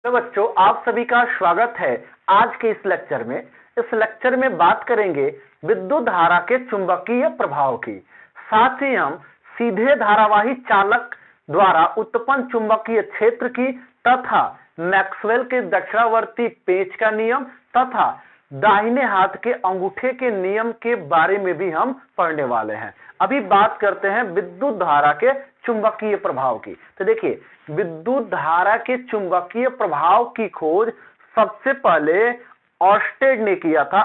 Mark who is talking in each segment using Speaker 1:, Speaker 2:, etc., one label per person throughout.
Speaker 1: तो बच्चों, आप सभी का स्वागत है आज के इस लेक्चर में। इस लेक्चर में बात करेंगे विद्युत धारा के चुंबकीय प्रभाव की। साथ ही हम सीधे धारावाही चालक द्वारा उत्पन्न चुंबकीय क्षेत्र की तथा मैक्सवेल के दक्षिणावर्ती पेंच का नियम तथा दाहिने हाथ के अंगूठे के नियम के बारे में भी हम पढ़ने वाले हैं। अभी बात करते हैं विद्युत धारा के चुंबकीय प्रभाव की। तो देखिए, विद्युत धारा के चुंबकीय प्रभाव की खोज सबसे पहले ऑर्स्टेड ने किया था।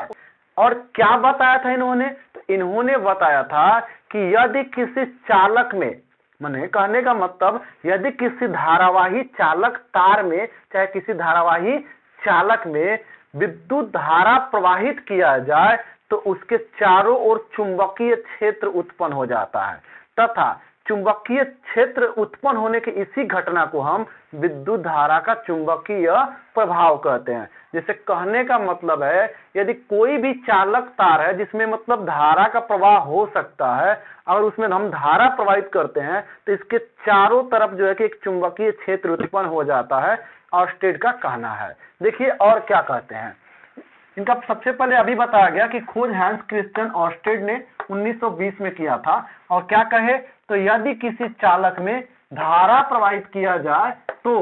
Speaker 1: और क्या बताया था इन्होंने? तो इन्होंने बताया था कि यदि किसी चालक में, माने कहने का मतलब यदि किसी धारावाही चालक तार में, चाहे किसी धारावाही चालक में विद्युत धारा प्रवाहित किया जाए तो उसके चारों ओर चुंबकीय क्षेत्र उत्पन्न हो जाता है तथा चुंबकीय क्षेत्र उत्पन्न होने की इसी घटना को हम विद्युत धारा का चुंबकीय प्रभाव कहते हैं। जैसे कहने का मतलब है, यदि कोई भी चालक तार है जिसमें मतलब धारा का प्रवाह हो सकता है, और उसमें हम धारा प्रवाहित करते हैं तो इसके चारों तरफ जो है कि एक चुंबकीय क्षेत्र उत्पन्न हो जाता है। ऑर्स्टेड का कहना है। देखिए और क्या कहते हैं इनका। सबसे पहले अभी बताया गया कि खोज हैंस क्रिस्टियन ऑर्स्टेड ने 1920 में किया था। और क्या कहे, तो यदि किसी चालक में धारा प्रवाहित किया जाए तो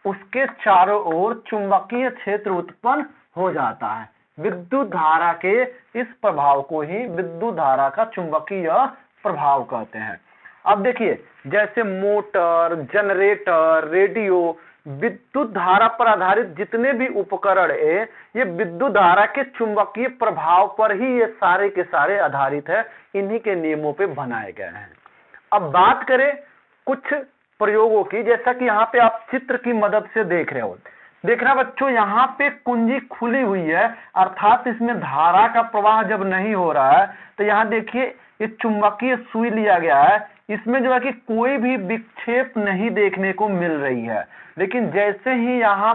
Speaker 1: उसके चारों ओर चुंबकीय क्षेत्र उत्पन्न हो जाता है। विद्युत धारा के इस प्रभाव को ही विद्युत धारा का चुंबकीय प्रभाव कहते हैं। अब देखिए, जैसे मोटर, जनरेटर, रेडियो, विद्युत धारा पर आधारित जितने भी उपकरण है, ये विद्युत धारा के चुंबकीय प्रभाव पर ही ये सारे के सारे आधारित है। इन्हीं के नियमों पे बनाए गए हैं। अब बात करें कुछ प्रयोगों की, जैसा कि यहाँ पे आप चित्र की मदद से देख रहे हो। देखना बच्चों, यहाँ पे कुंजी खुली हुई है, अर्थात इसमें धारा का प्रवाह जब नहीं हो रहा है। तो यहाँ देखिए, ये चुंबकीय सुई लिया गया है, इसमें जो है कि कोई भी विक्षेप नहीं देखने को मिल रही है। लेकिन जैसे ही यहाँ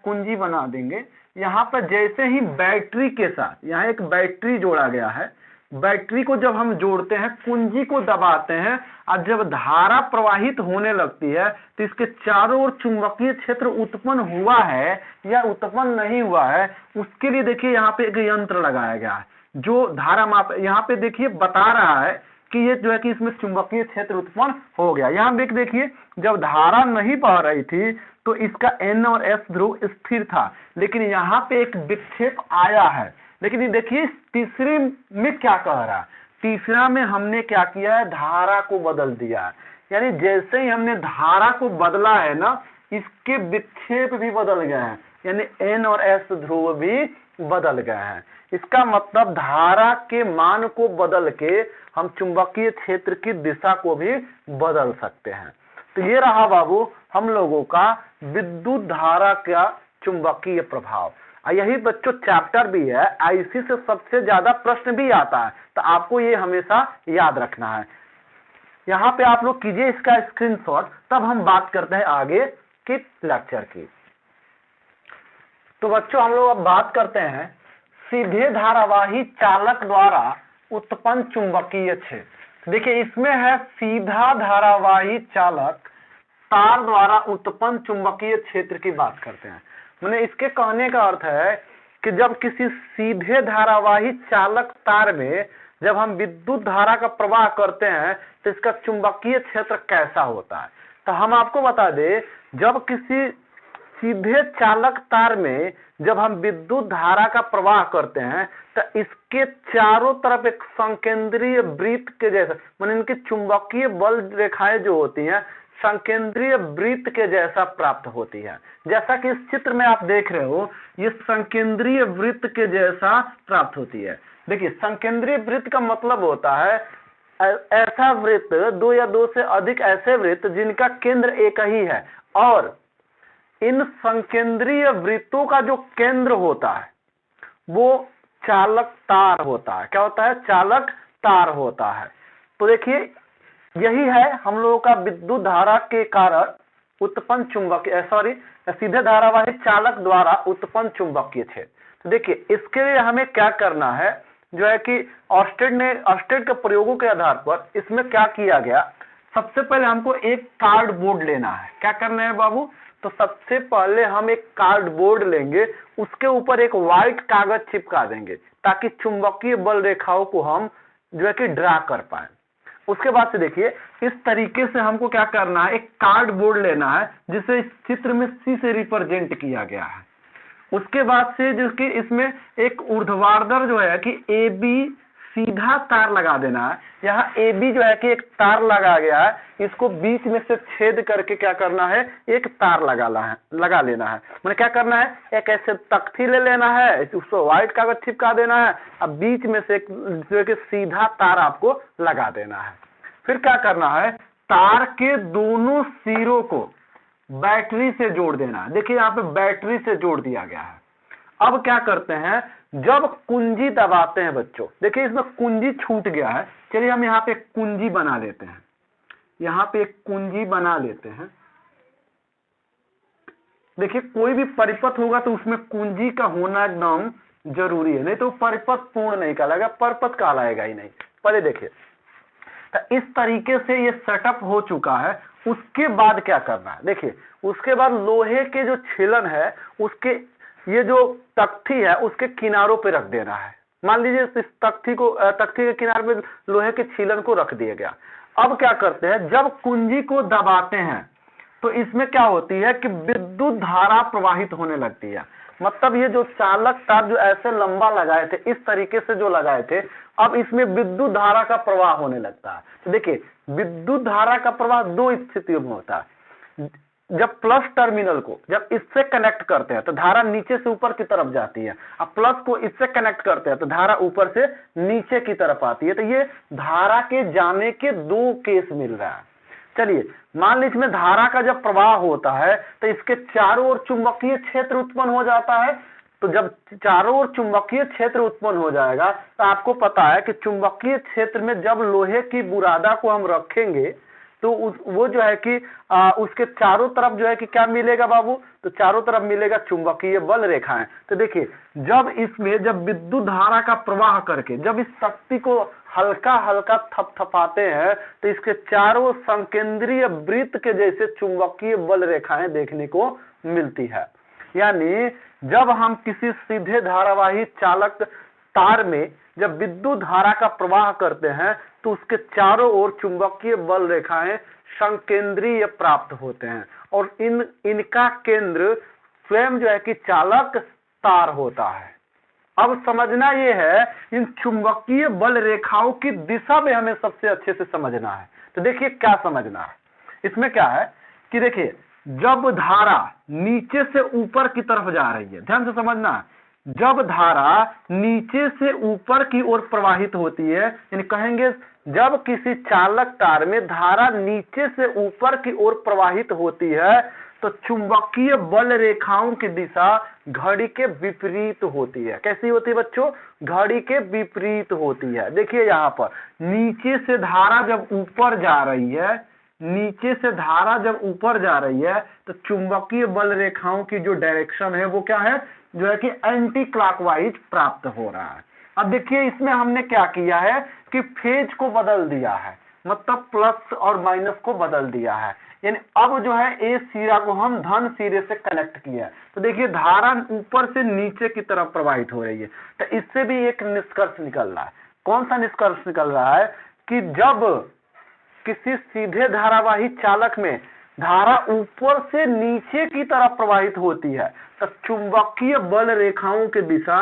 Speaker 1: कुंजी बना देंगे, यहाँ पर जैसे ही बैटरी के साथ यहाँ एक बैटरी जोड़ा गया है, बैटरी को जब हम जोड़ते हैं, कुंजी को दबाते हैं, और जब धारा प्रवाहित होने लगती है तो इसके चारों ओर चुंबकीय क्षेत्र उत्पन्न हुआ है या उत्पन्न नहीं हुआ है, उसके लिए देखिए यहाँ पे एक यंत्र लगाया गया है जो धारा माप, यहाँ पे देखिए बता रहा है कि ये जो है कि इसमें चुंबकीय क्षेत्र उत्पन्न हो गया। यहाँ पे देखिए, जब धारा नहीं बह रही थी तो इसका N और S ध्रुव स्थिर था, लेकिन यहाँ पे एक विक्षेप आया है। लेकिन ये देखिए तीसरे में क्या कह रहा है, तीसरा में हमने क्या किया है, धारा को बदल दिया है। यानी जैसे ही हमने धारा को बदला है ना, इसके विक्षेप भी बदल गए हैं, यानी N और S ध्रुव भी बदल गए हैं। इसका मतलब धारा के मान को बदल के हम चुंबकीय क्षेत्र की दिशा को भी बदल सकते हैं। तो ये रहा बाबू हम लोगों का विद्युत धारा का चुंबकीय प्रभाव। यही बच्चों चैप्टर भी है, आईसी से सबसे ज्यादा प्रश्न भी आता है, तो आपको ये हमेशा याद रखना है। यहाँ पे आप लोग कीजिए इसका स्क्रीनशॉट, तब हम बात करते हैं आगे के लेक्चर की। तो बच्चों, हम लोग अब बात करते हैं सीधे धारावाही चालक द्वारा उत्पन्न चुंबकीय क्षेत्र। देखिए, इसमें है सीधा धारावाही चालक तार द्वारा उत्पन्न चुंबकीय क्षेत्र की बात करते हैं। मैंने इसके कहने का अर्थ है कि जब किसी सीधे धारावाही चालक तार में जब हम विद्युत धारा का प्रवाह करते हैं तो इसका चुंबकीय क्षेत्र कैसा होता है। तो हम आपको बता दें, जब किसी सीधे चालक तार में जब हम विद्युत धारा का प्रवाह करते हैं तो इसके चारों तरफ एक संकेंद्रीय वृत्त के जैसा, माने इनकी चुंबकीय बल रेखाएं जो होती हैं संकेंद्रीय वृत्त के जैसा प्राप्त होती है। जैसा कि इस चित्र में आप देख रहे हो, ये संकेंद्रीय वृत्त के जैसा प्राप्त होती है। देखिए, संकेंद्रीय वृत्त का मतलब होता है ऐसा वृत्त, दो या दो से अधिक ऐसे वृत्त जिनका केंद्र एक ही है, और इन संकेंद्रीय वृत्तों का जो केंद्र होता है वो चालक तार होता है। क्या होता है? चालक तार होता है। तो देखिए, यही है हम लोगों का विद्युत धारा के कारण उत्पन्न चुंबकीय सीधे धारावाही चालक द्वारा उत्पन्न चुंबकीय क्षेत्र। तो देखिए, इसके लिए हमें क्या करना है, जो है कि ऑर्स्टेड के प्रयोगों के आधार पर इसमें क्या किया गया, सबसे पहले हमको एक कार्ड बोर्ड लेना है। क्या करना है बाबू? तो सबसे पहले हम एक कार्डबोर्ड लेंगे, उसके ऊपर एक व्हाइट कागज चिपका देंगे ताकि चुंबकीय बल रेखाओं को हम जो है कि ड्रा कर पाए। उसके बाद से देखिए इस तरीके से हमको क्या करना है, एक कार्डबोर्ड लेना है जिसे इस चित्र में सी से रिप्रेजेंट किया गया है। उसके बाद से जो कि इसमें एक ऊर्ध्वाधर जो है कि ए बी सीधा तार लगा देना है। यहाँ ए बी जो है कि एक तार लगा गया है, इसको बीच में से छेद करके क्या करना है, एक तार लगा लेना है। मैंने क्या करना है, एक ऐसे तख्ती ले लेना है, उसको व्हाइट कागज चिपका देना है, अब बीच में से एक जो है कि सीधा तार आपको लगा देना है। फिर क्या करना है, तार के दोनों सिरों को बैटरी से जोड़ देना है। देखिए यहाँ पे बैटरी से जोड़ दिया गया है। अब क्या करते हैं, जब कुंजी दबाते हैं बच्चों, देखिए इसमें कुंजी छूट गया है, चलिए हम यहाँ पे एक कुंजी बना लेते हैं। यहाँ पे एक कुंजी बना लेते हैं। देखिए कोई भी परिपथ होगा तो उसमें कुंजी का होना एकदम जरूरी है, नहीं तो परिपथ पूर्ण नहीं कहलाएगा, परपथ कहलाएगा ही नहीं। पहले देखिए तो इस तरीके से ये सेटअप हो चुका है। उसके बाद क्या करना है, देखिए उसके बाद लोहे के जो छीलन है उसके ये जो तख्ती है उसके किनारों पे रख देना है। मान लीजिए इस तख्ती के किनारे पे लोहे के छीलन को रख दिया गया। अब क्या करते हैं, जब कुंजी को दबाते हैं तो इसमें क्या होती है कि विद्युत धारा प्रवाहित होने लगती है। मतलब ये जो चालक तार जो ऐसे लंबा लगाए थे, इस तरीके से जो लगाए थे, अब इसमें विद्युत धारा का प्रवाह होने लगता है। तो देखिए विद्युत धारा का प्रवाह दो स्थितियों में होता है। जब प्लस टर्मिनल को जब इससे कनेक्ट करते हैं तो धारा नीचे से ऊपर की तरफ जाती है, अब प्लस को इससे कनेक्ट करते हैं तो धारा ऊपर से नीचे की तरफ आती है। तो ये धारा के जाने के दो केस मिल रहा है। चलिए मान लीजिए इसमें धारा का जब प्रवाह होता है तो इसके चारों ओर चुंबकीय क्षेत्र उत्पन्न हो जाता है। तो जब चारों ओर चुंबकीय क्षेत्र उत्पन्न हो जाएगा तो आपको पता है कि चुंबकीय क्षेत्र में जब लोहे की बुरादा को हम रखेंगे तो वो जो है कि उसके चारों तरफ जो है कि क्या मिलेगा बाबू, तो चारों तरफ मिलेगा चुंबकीय बल रेखाएं। तो देखिए जब विद्युत धारा का प्रवाह करके जब इस तख्ती को हल्का हल्का थपथपाते हैं तो इसके चारों संकेंद्रीय वृत्त के जैसे चुंबकीय बल रेखाएं देखने को मिलती है। यानी जब हम किसी सीधे धारावाही चालक तार में जब विद्युत धारा का प्रवाह करते हैं तो उसके चारों ओर चुंबकीय बल रेखाएं संकेंद्रीय प्राप्त होते हैं और इनका केंद्र स्वयं जो है कि चालक तार होता है। अब समझना यह है, इन चुंबकीय बल रेखाओं की दिशा में हमें सबसे अच्छे से समझना है। तो देखिए क्या समझना है, इसमें क्या है कि देखिए जब धारा नीचे से ऊपर की तरफ जा रही है, ध्यान से समझना है, जब धारा नीचे से ऊपर की ओर प्रवाहित होती है, यानी कहेंगे जब किसी चालक तार में धारा नीचे से ऊपर की ओर प्रवाहित होती है तो चुंबकीय बल रेखाओं की दिशा घड़ी के विपरीत होती है। कैसी होती है बच्चों, घड़ी के विपरीत होती है। देखिए यहाँ पर नीचे से धारा जब ऊपर जा रही है, नीचे से धारा जब ऊपर जा रही है तो चुंबकीय बल रेखाओं की जो डायरेक्शन है वो क्या है, जो है कि एंटी क्लॉकवाइज प्राप्त हो रहा है। अब देखिए इसमें हमने क्या किया है कि फेज को बदल दिया है, मतलब प्लस और माइनस को बदल दिया है। यानी अब जो है ए सिरा को हम धन सिरे से कनेक्ट किया है। तो देखिए धारा ऊपर से नीचे की तरफ प्रवाहित हो रही है। तो इससे भी एक निष्कर्ष निकल रहा है। कौन सा निष्कर्ष निकल रहा है कि जब किसी सीधे धारावाही चालक में धारा ऊपर से नीचे की तरफ प्रवाहित होती है तो चुंबकीय बल रेखाओं की दिशा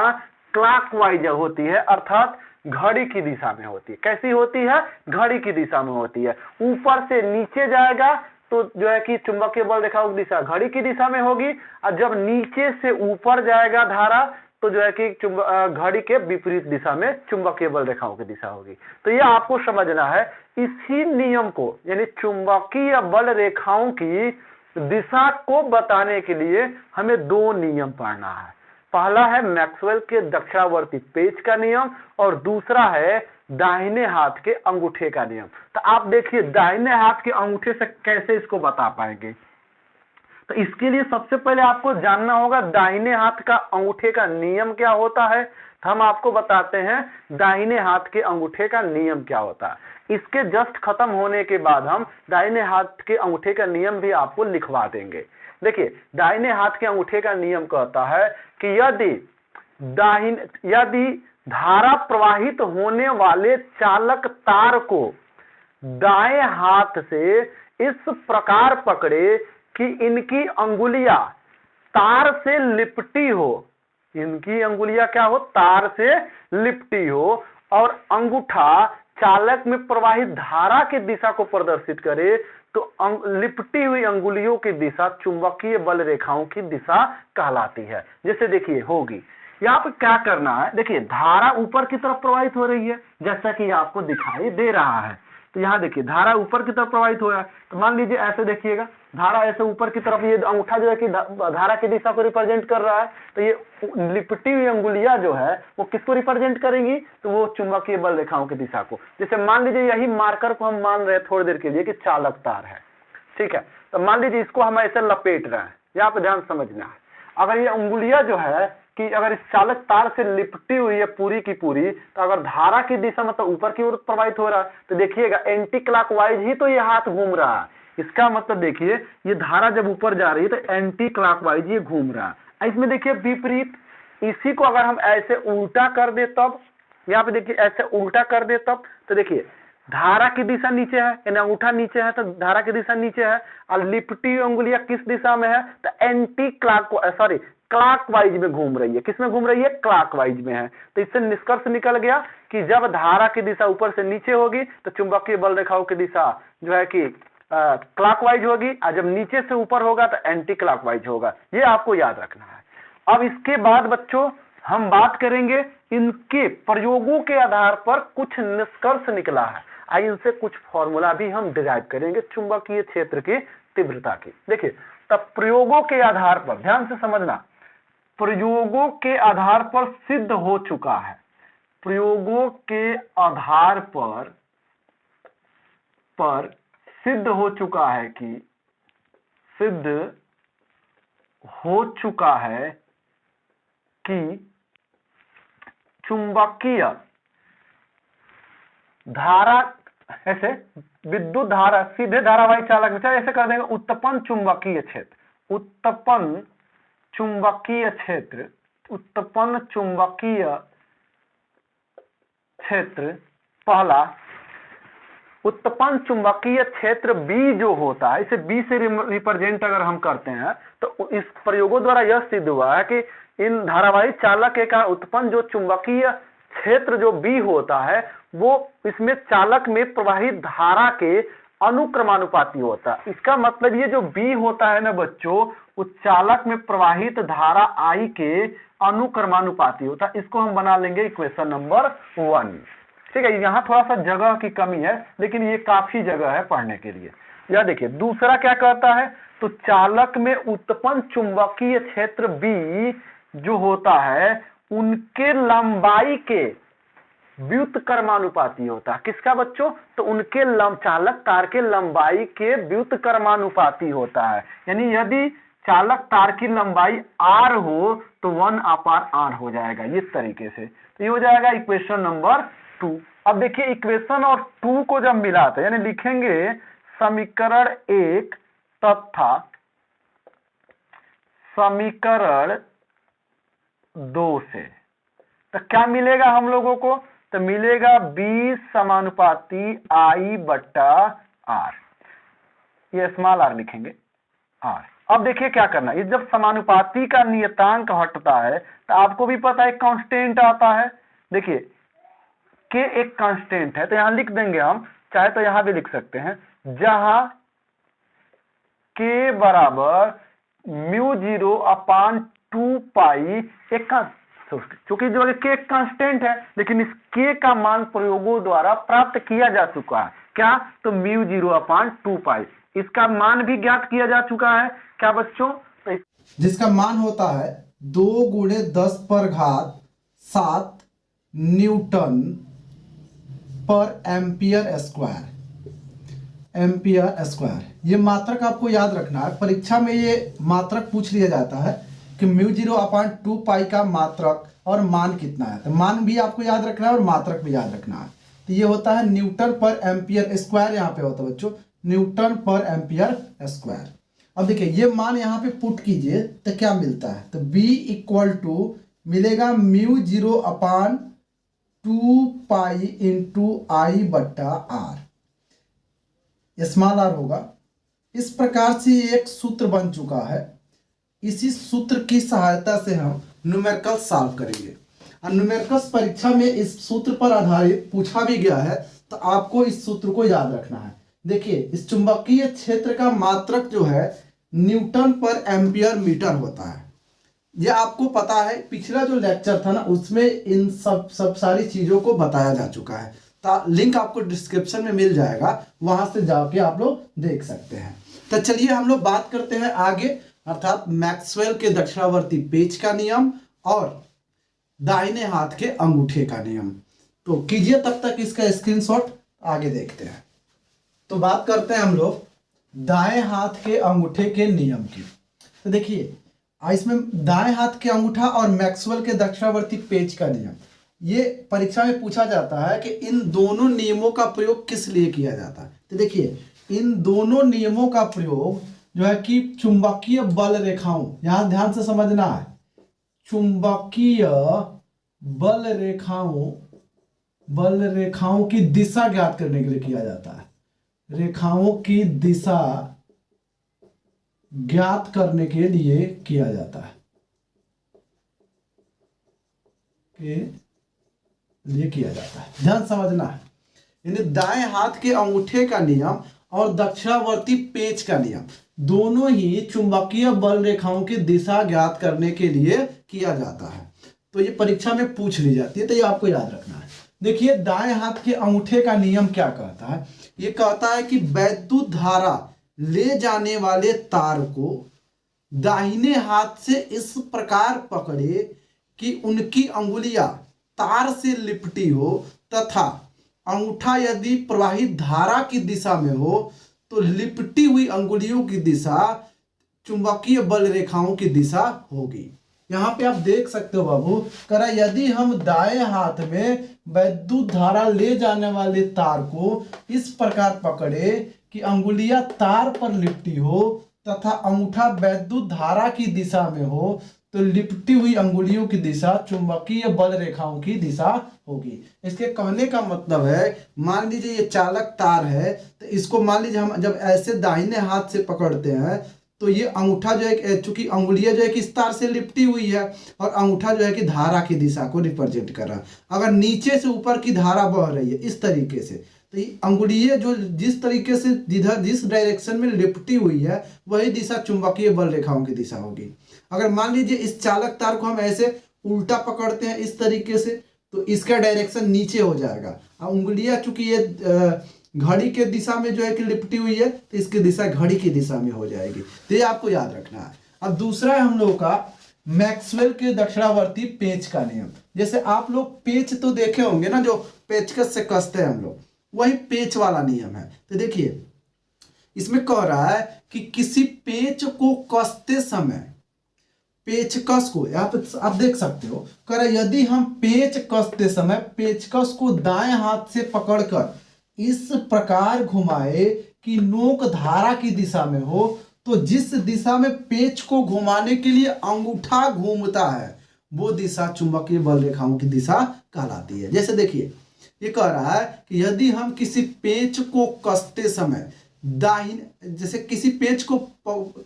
Speaker 1: क्लॉकवाइज होती है, अर्थात घड़ी की दिशा में होती है। कैसी होती है, घड़ी की दिशा में होती है। ऊपर से नीचे जाएगा तो जो है कि चुंबकीय बल रेखाओं की दिशा घड़ी की दिशा में होगी, और जब नीचे से ऊपर जाएगा धारा तो जो है कि घड़ी के विपरीत दिशा में चुंबकीय बल रेखाओं की दिशा होगी। तो ये आपको समझना है। इसी नियम को यानी चुंबकीय बल रेखाओं की दिशा को बताने के लिए हमें दो नियम पढ़ना है। पहला है मैक्सवेल के दक्षिणावर्ती पेच का नियम और दूसरा है दाहिने हाथ के अंगूठे का नियम। तो आप देखिए दाहिने हाथ के अंगूठे से कैसे इसको बता पाएंगे। तो इसके लिए सबसे पहले आपको जानना होगा दाहिने हाथ का अंगूठे का नियम क्या होता है। तो हम आपको बताते हैं दाहिने हाथ के अंगूठे का नियम क्या होता है। इसके जस्ट खत्म होने के बाद हम दाहिने हाथ के अंगूठे का नियम भी आपको लिखवा देंगे। देखिए दाहिने हाथ के अंगूठे का नियम कहता है कि यदि धारा प्रवाहित होने वाले चालक तार को दाएं हाथ से इस प्रकार पकड़े कि इनकी अंगुलियां तार से लिपटी हो, इनकी अंगुलियां क्या हो, तार से लिपटी हो, और अंगूठा चालक में प्रवाहित धारा की दिशा को प्रदर्शित करे, तो लिपटी हुई अंगुलियों की दिशा चुंबकीय बल रेखाओं की दिशा कहलाती है। जैसे देखिए होगी, यहाँ पे क्या करना है, देखिए धारा ऊपर की तरफ प्रवाहित हो रही है जैसा कि आपको दिखाई दे रहा है। तो यहाँ देखिए धारा ऊपर की तरफ प्रवाहित हो रहा है, तो मान लीजिए ऐसे देखिएगा धारा ऐसे ऊपर की तरफ, ये अंगूठा जो है कि धारा की दिशा को रिप्रेजेंट कर रहा है, तो ये लिपटी हुई अंगुलियां जो है वो किसको रिप्रेजेंट करेंगी, तो वो चुंबकीय बल रेखाओं की दिशा को। जैसे मान लीजिए यही मार्कर को हम मान रहे हैं थोड़ी देर के लिए कि चालक तार है, ठीक है, तो मान लीजिए इसको हम ऐसे लपेट रहे हैं, यहाँ पे ध्यान समझना है। अगर ये अंगुलियां जो है कि अगर इस चालक तार से लिपटी हुई है पूरी की पूरी, तो अगर धारा की दिशा मतलब ऊपर की ओर प्रवाहित हो रहा है, तो देखिएगा एंटी क्लॉकवाइज ही तो ये हाथ घूम रहा है। इसका मतलब देखिए ये धारा जब ऊपर जा रही है तो एंटी क्लॉकवाइज ये घूम रहा है। इसमें देखिए विपरीत, इसी को अगर हम ऐसे उल्टा कर दे तब, यहाँ पे देखिए ऐसे उल्टा कर दे तब, तो देखिए धारा की दिशा नीचे है, यानी अंगूठा नीचे है तो धारा की दिशा नीचे है, और लिपटी हुई अंगुलियां किस दिशा में है, तो एंटी क्लॉकवाइज में घूम रही है। किस में घूम रही है, क्लॉकवाइज में है। तो इससे निष्कर्ष निकल गया कि जब धारा की दिशा ऊपर से नीचे होगी तो चुंबकीय बल रेखाओं की दिशा जो है कि क्लॉकवाइज होगी, और जब नीचे से ऊपर होगा तो एंटी क्लॉकवाइज होगा। ये आपको याद रखना है। अब इसके बाद बच्चों हम बात करेंगे इनके प्रयोगों के आधार पर कुछ निष्कर्ष निकला है, आइए इनसे कुछ फॉर्मूला भी हम डिराइव करेंगे चुंबकीय क्षेत्र की तीव्रता की। देखिए तब प्रयोगों के आधार पर ध्यान से समझना, प्रयोगों के आधार पर सिद्ध हो चुका है, प्रयोगों के आधार पर सिद्ध हो चुका है कि सिद्ध हो चुका है कि चुंबकीय धारा, ऐसे विद्युत धारा सीधे धारावाही चालक में, ऐसे कर देंगे उत्पन्न चुंबकीय क्षेत्र, उत्पन्न चुंबकीय क्षेत्र, उत्पन्न चुंबकीय क्षेत्र पहला, उत्पन्न चुंबकीय क्षेत्र बी जो होता है, इसे बी से रिप्रेजेंट अगर हम करते हैं तो इस प्रयोगों द्वारा यह सिद्ध हुआ है कि इन धारावाही चालक का उत्पन्न जो चुंबकीय क्षेत्र जो बी होता है वो इसमें चालक में प्रवाहित धारा के अनुक्रमानुपाती होता है। इसका मतलब ये जो बी होता है ना बच्चों, उस चालक में प्रवाहित धारा आई के अनुक्रमानुपाती होता है। इसको हम बना लेंगे इक्वेशन नंबर 1। ठीक है, यहाँ थोड़ा सा जगह की कमी है लेकिन ये काफी जगह है पढ़ने के लिए। यह देखिए दूसरा क्या कहता है, तो चालक में उत्पन्न चुंबकीय क्षेत्र बी जो होता है उनके लंबाई के व्युत्क्रमानुपाती होता है। किसका बच्चों, तो उनके चालक तार के लंबाई के व्युत्क्रमानुपाती होता है। यानी यदि चालक तार की लंबाई r हो तो 1/r हो जाएगा इस तरीके से। तो ये हो जाएगा इक्वेशन नंबर 2। अब देखिए इक्वेशन और 2 को जब मिलाते यानी लिखेंगे समीकरण 1 तथा समीकरण 2 से, तो क्या मिलेगा हम लोगों को, तो मिलेगा B समानुपाती I/R, ये स्मॉल r लिखेंगे R। अब देखिए क्या करना, ये जब समानुपाती का नियतांक हटता है तो आपको भी पता है कांस्टेंट आता है। देखिए के एक कांस्टेंट है तो यहां लिख देंगे हम, चाहे तो यहां भी लिख सकते हैं, जहां के बराबर μ0/2 पाई एक, चूंकि जो के एक कांस्टेंट है लेकिन इस के का मान प्रयोगों द्वारा प्राप्त किया जा चुका है। क्या, तो μ0/2 पाई, इसका मान भी ज्ञात किया जा चुका है। क्या बच्चों, तो
Speaker 2: जिसका मान होता है 2 × 10⁷ न्यूटन पर एम्पियर स्क्वायर। ये मात्रक आपको याद रखना है, परीक्षा में ये मात्रक पूछ लिया जाता है कि μ0/2 पाई का मात्रक और मान कितना है, तो मान भी आपको याद रखना है और मात्रक भी याद रखना है। तो ये होता है न्यूटन पर एम्पियर स्क्वायर, यहाँ पे होता है बच्चों न्यूटन पर एम्पियर स्क्वायर। अब देखिए ये मान यहाँ पे पुट कीजिए तो क्या मिलता है, तो B इक्वल टू मिलेगा म्यू 0/2 इंटू आई बट्टा आर, स्मॉल आर होगा। इस प्रकार से एक सूत्र बन चुका है। इसी सूत्र की सहायता से हम न्यूमेरिकल सॉल्व करेंगे, और न्यूमेरिकल्स परीक्षा में इस सूत्र पर आधारित पूछा भी गया है, तो आपको इस सूत्र को याद रखना है। देखिए इस चुंबकीय क्षेत्र का मात्रक जो है न्यूटन पर एम्पियर मीटर होता है। ये आपको पता है, पिछला जो लेक्चर था ना उसमें इन सब सारी चीज़ों को बताया जा चुका है। लिंक आपको डिस्क्रिप्शन में मिल जाएगा, वहां से जाके आप लोग देख सकते हैं। तो चलिए हम लोग बात करते हैं आगे, अर्थात मैक्सवेल के दक्षिणावर्ती पेच का नियम और दाहिने हाथ के अंगूठे का नियम। तो कीजिए तब तक इसका स्क्रीनशॉट, आगे देखते हैं। तो बात करते हैं हम लोग दाएं हाथ के अंगूठे के नियम की। तो देखिए इसमें दाएं हाथ के अंगूठा और मैक्सवेल के दक्षिणावर्ती पेच का नियम, ये परीक्षा में पूछा जाता है कि इन दोनों नियमों का प्रयोग किस लिए किया जाता है। तो देखिए इन दोनों नियमों का प्रयोग जो है कि चुंबकीय बल रेखाओं, यहां ध्यान से समझना है, चुंबकीय बल रेखाओं की दिशा ज्ञात करने के लिए किया जाता है। रेखाओं की दिशा ज्ञात करने के लिए किया जाता है, ध्यान समझना है। यानी दाएं हाथ के अंगूठे का नियम और दक्षिणावर्ती पेच का नियम दोनों ही चुंबकीय बल रेखाओं की दिशा ज्ञात करने के लिए किया जाता है। तो ये परीक्षा में पूछ ली जाती है, तो ये आपको याद रखना है। देखिए दाएं हाथ के अंगूठे का नियम क्या कहता है, ये कहता है कि वैद्युत धारा ले जाने वाले तार को दाहिने हाथ से इस प्रकार पकड़े कि उनकी अंगुलियां तार से लिपटी हो, तथा अंगूठा यदि प्रवाहित धारा की दिशा में हो तो लिपटी हुई अंगुलियों की दिशा चुंबकीय बल रेखाओं की दिशा होगी। यहाँ पे आप देख सकते हो बाबू, करा यदि हम दाएं हाथ में वैद्युत धारा ले जाने वाले तार को इस प्रकार पकड़े कि अंगुलियां तार पर लिपटी हो तथा अंगूठा वैद्युत धारा की दिशा में हो, तो लिपटी हुई अंगुलियों की दिशा चुंबकीय बल रेखाओं की दिशा होगी। इसके कहने का मतलब है, मान लीजिए ये चालक तार है, तो इसको मान लीजिए हम जब ऐसे दाहिने हाथ से पकड़ते हैं तो ये अंगूठा जो है, चूंकि अंगुलियां जो है कि इस तार से लिपटी हुई है और अंगूठा जो है कि धारा की दिशा को रिप्रेजेंट कर रहा है। अगर नीचे से ऊपर की धारा बह रही है इस तरीके से, तो ये अंगुलियां जो जिस तरीके से जिस डायरेक्शन में लिपटी हुई है वही दिशा चुंबकीय बल रेखाओं की दिशा होगी। अगर मान लीजिए इस चालक तार को हम ऐसे उल्टा पकड़ते हैं इस तरीके से, तो इसका डायरेक्शन नीचे हो जाएगा। और उंगलियां चूंकि ये घड़ी के दिशा में जो है कि लिपटी हुई है, तो इसकी दिशा घड़ी की दिशा में हो जाएगी। तो ये आपको याद रखना है। अब दूसरा है हम लोगों का मैक्सवेल के दक्षिणावर्ती पेच का नियम। जैसे आप लोग पेच तो देखे होंगे ना, जो पेचकस से कसते हैं हम लोग, वही पेच वाला नियम है। तो देखिए इसमें कह रहा है कि किसी पेच को कसते समय, पेचकस को यहाँ पे आप देख सकते हो, कह रहा है यदि हम पेच कसते समय पेचकस को दाएं हाथ से पकड़कर इस प्रकार घुमाए कि नोक धारा की दिशा में हो, तो जिस दिशा में पेच को घुमाने के लिए अंगूठा घूमता है वो दिशा चुंबकीय बल रेखाओं की दिशा कहलाती है। जैसे देखिए ये कह रहा है कि यदि हम किसी पेच को कसते समय जैसे किसी पेच को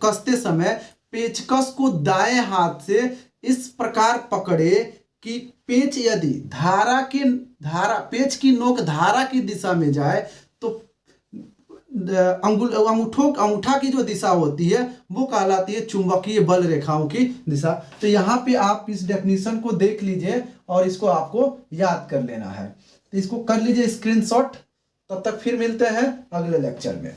Speaker 2: कसते समय पेचकस को दाएं हाथ से इस प्रकार पकड़े कि पेच यदि पेच की नोक धारा की दिशा में जाए, तो अंगूठा की जो दिशा होती है वो कहलाती है चुंबकीय बल रेखाओं की दिशा। तो यहाँ पे आप इस डेफिनेशन को देख लीजिए और इसको आपको याद कर लेना है। तो इसको कर लीजिए स्क्रीनशॉट। तब तक फिर मिलते हैं अगले लेक्चर में।